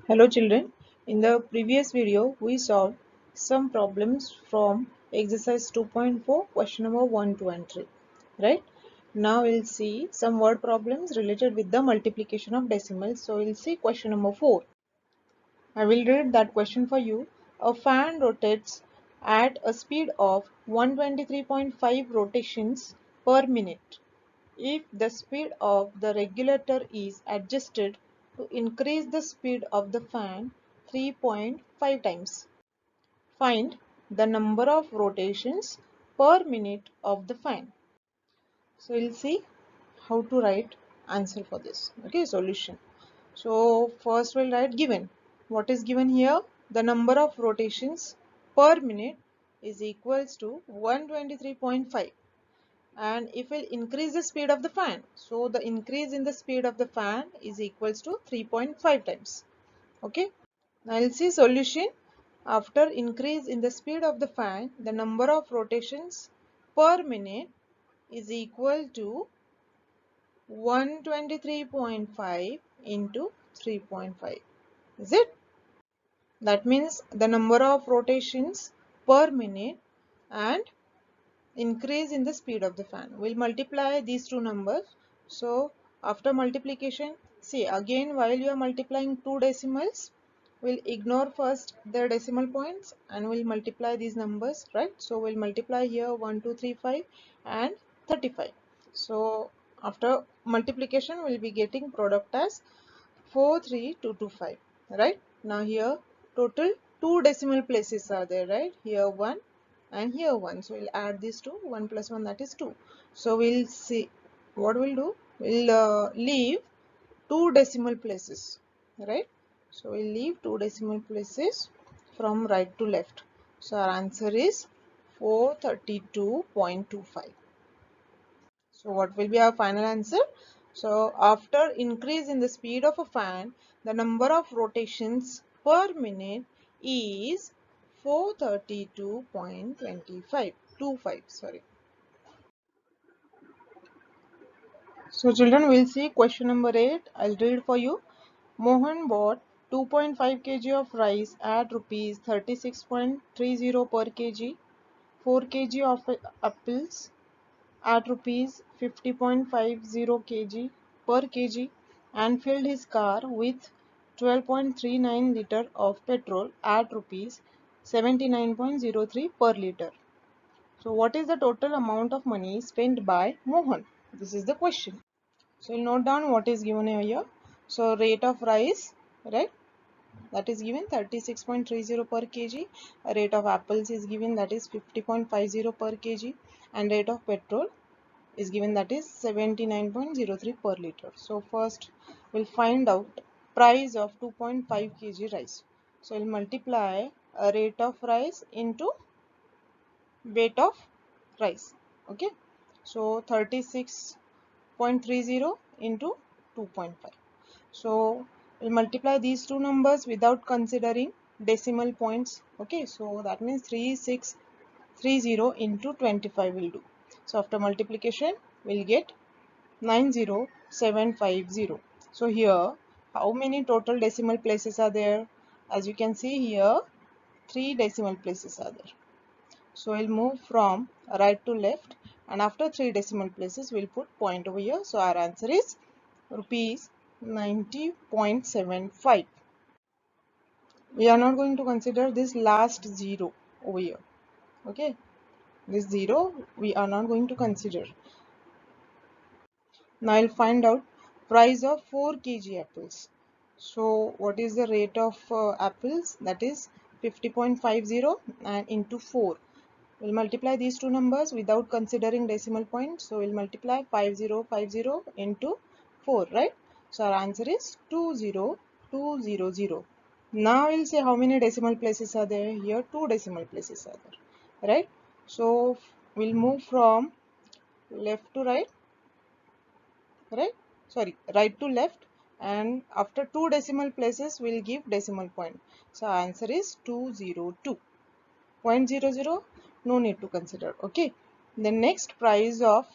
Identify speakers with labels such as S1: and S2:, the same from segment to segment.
S1: Hello children, in the previous video we solved some problems from exercise 2.4 question number 1, 2 and 3. Right? Now we'll see some word problems related with the multiplication of decimals. So we'll see question number 4. I will read that question for you. A fan rotates at a speed of 123.5 rotations per minute. If the speed of the regulator is adjusted to increase the speed of the fan 3.5 times, find the number of rotations per minute of the fan. So we'll see how to write answer for this. Okay, solution. So first we'll write given. What is given here? The number of rotations per minute is equals to 123.5. And if we'll increase the speed of the fan, so the increase in the speed of the fan is equals to 3.5 times. Okay, now we'll see solution. After increase in the speed of the fan, the number of rotations per minute is equal to 123.5 into 3.5. Is it? That means the number of rotations per minute and increase in the speed of the fan. We'll multiply these two numbers. So after multiplication, see again while you are multiplying two decimals, we'll ignore first their decimal points and we'll multiply these numbers, right? So we'll multiply here 1, 2, 3, 5 and 35. So after multiplication, we'll be getting product as 43225, right? Now here total two decimal places are there, right? Here 1 and here 1. So we'll add these two. 1 plus 1, that is 2. So we'll see what we'll do. We'll leave two decimal places, right? So we'll leave two decimal places from right to left. So our answer is 432.25. So what will be our final answer? So after increase in the speed of a fan, the number of rotations per minute is 432.25. Sorry. So children, will see question number 8. I'll read for you. Mohan bought 2.5 kg of rice at rupees 36.30 per kg, 4 kg of apples at rupees 50.50 kg per kg and filled his car with 12.39 liter of petrol at rupees 79.03 per liter. So what is the total amount of money spent by Mohan? This is the question. So you'll note down what is given here. So rate of rice, right? That is given 36.30 per kg. A rate of apples is given, that is 50.50 per kg, and rate of petrol is given, that is 79.03 per liter. So first we'll find out price of 2.5 kg rice. So we'll multiply a rate of rice into weight of rice. Okay, so 36.30 into 2.5. So we'll multiply these two numbers without considering decimal points. Okay, so that means 3630 into 25 will do. So after multiplication, we'll get 90750. So here, how many total decimal places are there? As you can see here, 3 decimal places are there. So we'll move from right to left, and after 3 decimal places, we'll put point over here. So our answer is rupees 90.75. We are not going to consider this last 0 over here. Okay, this 0 we are not going to consider. Now I'll find out price of 4 kg apples. So what is the rate of apples? That is 50.50 and into 4. We'll multiply these two numbers without considering decimal point. So we'll multiply 5050 into 4, right? So our answer is 20200. Now we'll say how many decimal places are there. Here 2 decimal places are there, right? So we'll move from left to right, right to left, and after 2 decimal places we'll give decimal point. So our answer is 202.00. No need to consider. Okay, the next price of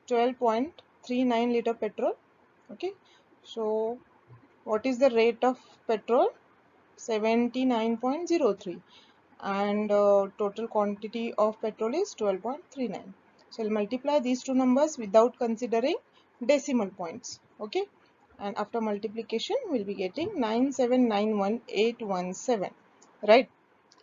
S1: 12.39 liter petrol. Okay, so what is the rate of petrol? 79.03, and total quantity of petrol is 12.39. So I'll multiply these two numbers without considering decimal points. Okay, and after multiplication we'll be getting 9791817. Right,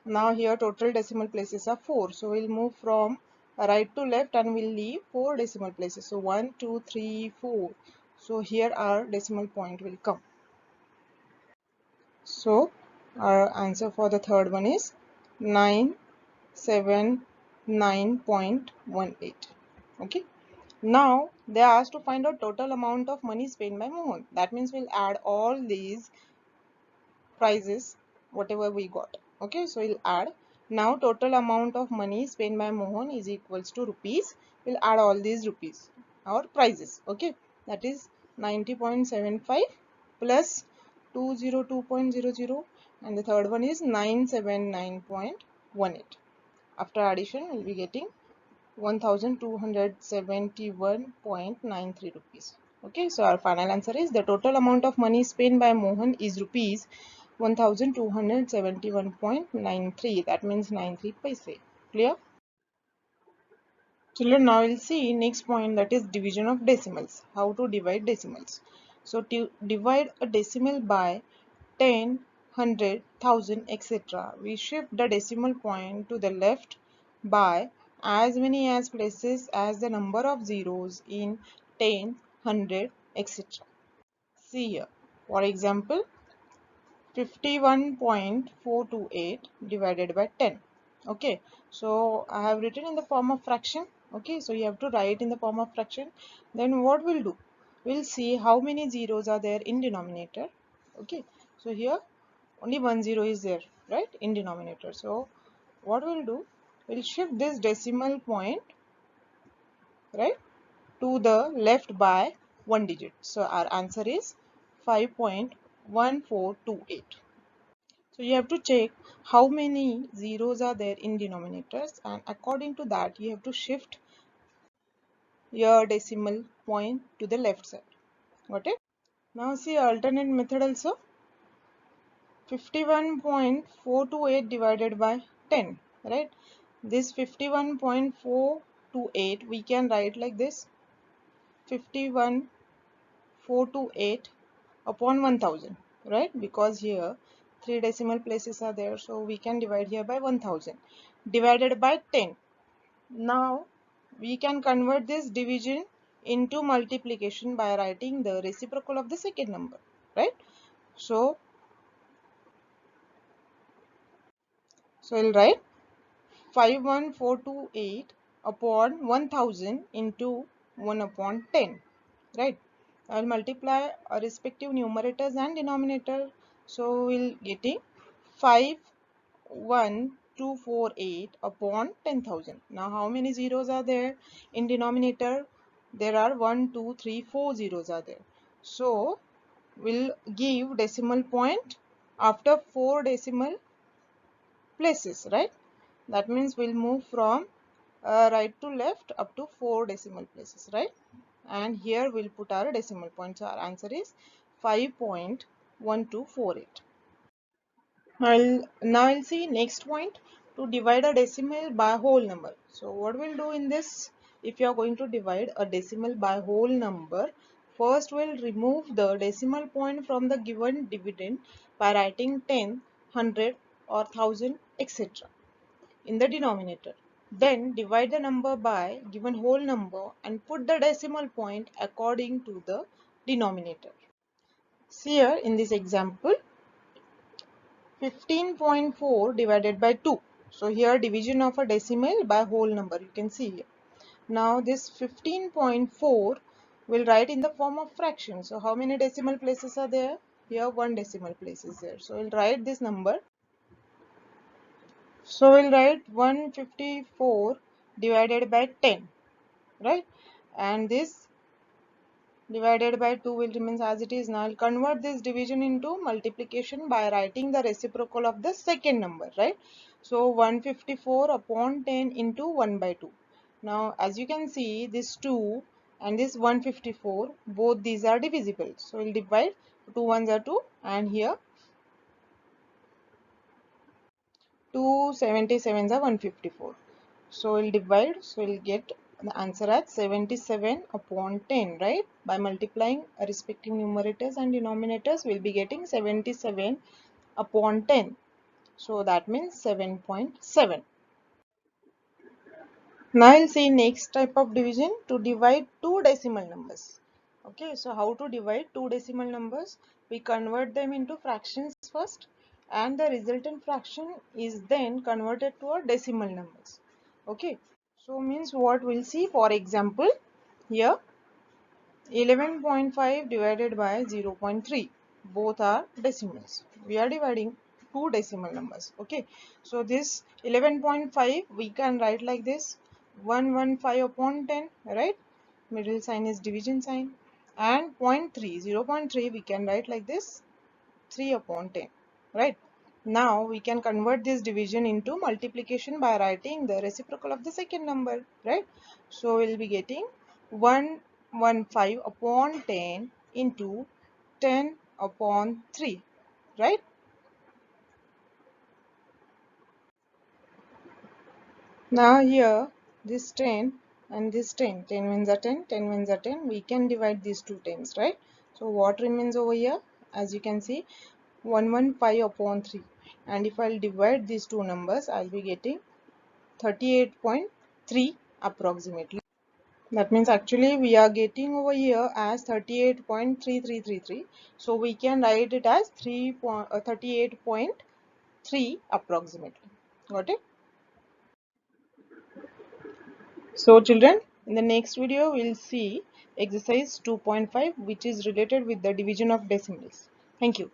S1: now here total decimal places are 4, so we'll move from right to left and we'll leave 4 decimal places. So 1 2 3 4, so here our decimal point will come. So our answer for the third one is 979.18. Okay, now they are asked to find out total amount of money spent by Mohan. That means we'll add all these prices whatever we got. Okay, so we'll add. Now total amount of money spent by Mohan is equals to rupees. We'll add all these rupees or prices. Okay, that is 90.75 plus 202.00, and the third one is 979.18. After addition we'll be getting 1271.93 rupees. Okay, so our final answer is the total amount of money spent by Mohan is rupees 1271.93. That means 93 paise. Clear? Children, now we'll see next point, that is division of decimals. How to divide decimals. So to divide a decimal by 10, 100, 1000, etc., we shift the decimal point to the left by as many as places as the number of zeros in 10, 100, etc. See here, for example, 51.428 divided by 10. Okay, so I have written in the form of fraction. Okay, so you have to write in the form of fraction. Then what we'll do, we'll see how many zeros are there in denominator. Okay, so here only one zero is there, right, in denominator. So what we'll do, we'll shift this decimal point, right, to the left by one digit. So our answer is 5.1428. So you have to check how many zeros are there in denominators, and according to that you have to shift your decimal point to the left side. Got it? Now see alternate method also. 51.428 divided by 10, right? This 51.428 we can write like this: 51.428 upon 1000, right? Because here 3 decimal places are there, so we can divide here by 1000 divided by 10. Now we can convert this division into multiplication by writing the reciprocal of the second number, right? So we'll write 51428 upon 1000 into 1 upon 10, right? I'll multiply our respective numerators and denominator, so we'll getting 51248 upon 10,000. Now how many zeros are there in denominator? There are 1 2 3 4 zeros are there, so we'll give decimal point after 4 decimal places, right? That means we'll move from right to left up to 4 decimal places, right? And here we'll put our decimal point. So our answer is 5.1248. Now I'll see next point, to divide a decimal by a whole number. So what we'll do in this, if you are going to divide a decimal by whole number, first we'll remove the decimal point from the given dividend by writing 10, 100 or 1000, etc. in the denominator. Then divide the number by given whole number and put the decimal point according to the denominator. See here in this example, 15.4 divided by 2. So here division of a decimal by whole number, you can see here. Now this 15.4 will write in the form of fraction. So how many decimal places are there? Here one decimal place is there. So we'll write this number. So we'll write 154 divided by 10, right? And this divided by 2 will remain as it is. Now I'll convert this division into multiplication by writing the reciprocal of the second number, right? So 154 upon 10 into 1 by 2. Now as you can see, this 2 and this 154, both these are divisible. So we'll divide, 2 ones are 2, and here 2 77s are 154. So we'll divide, so we'll get the answer as 77 upon 10, right? By multiplying respective numerators and denominators, we'll be getting 77 upon 10. So that means 7.7. Now I'll see next type of division, to divide two decimal numbers. Okay, so how to divide two decimal numbers? We convert them into fractions first, and the resultant fraction is then converted to a decimal numbers. Okay, so means what we'll see, for example, here 11.5 divided by 0.3, both are decimals. We are dividing two decimal numbers. Okay, so this 11.5 we can write like this, 115 upon 10, right? Middle sign is division sign. And 0.3 we can write like this, 3 upon 10, right? Now we can convert this division into multiplication by writing the reciprocal of the second number, right? So we'll be getting 115 upon 10 into 10 upon 3, right? Now here this 10 and this 10, 10 ones are 10, 10 ones are 10, we can divide these two 10s, right? So what remains over here, as you can see, 115 upon 3, and if I'll divide these two numbers, I'll be getting 38.3 approximately. That means actually we are getting over here as 38.3333, so we can write it as 38.3 approximately. Got it? So children, in the next video we'll see exercise 2.5, which is related with the division of decimals. Thank you.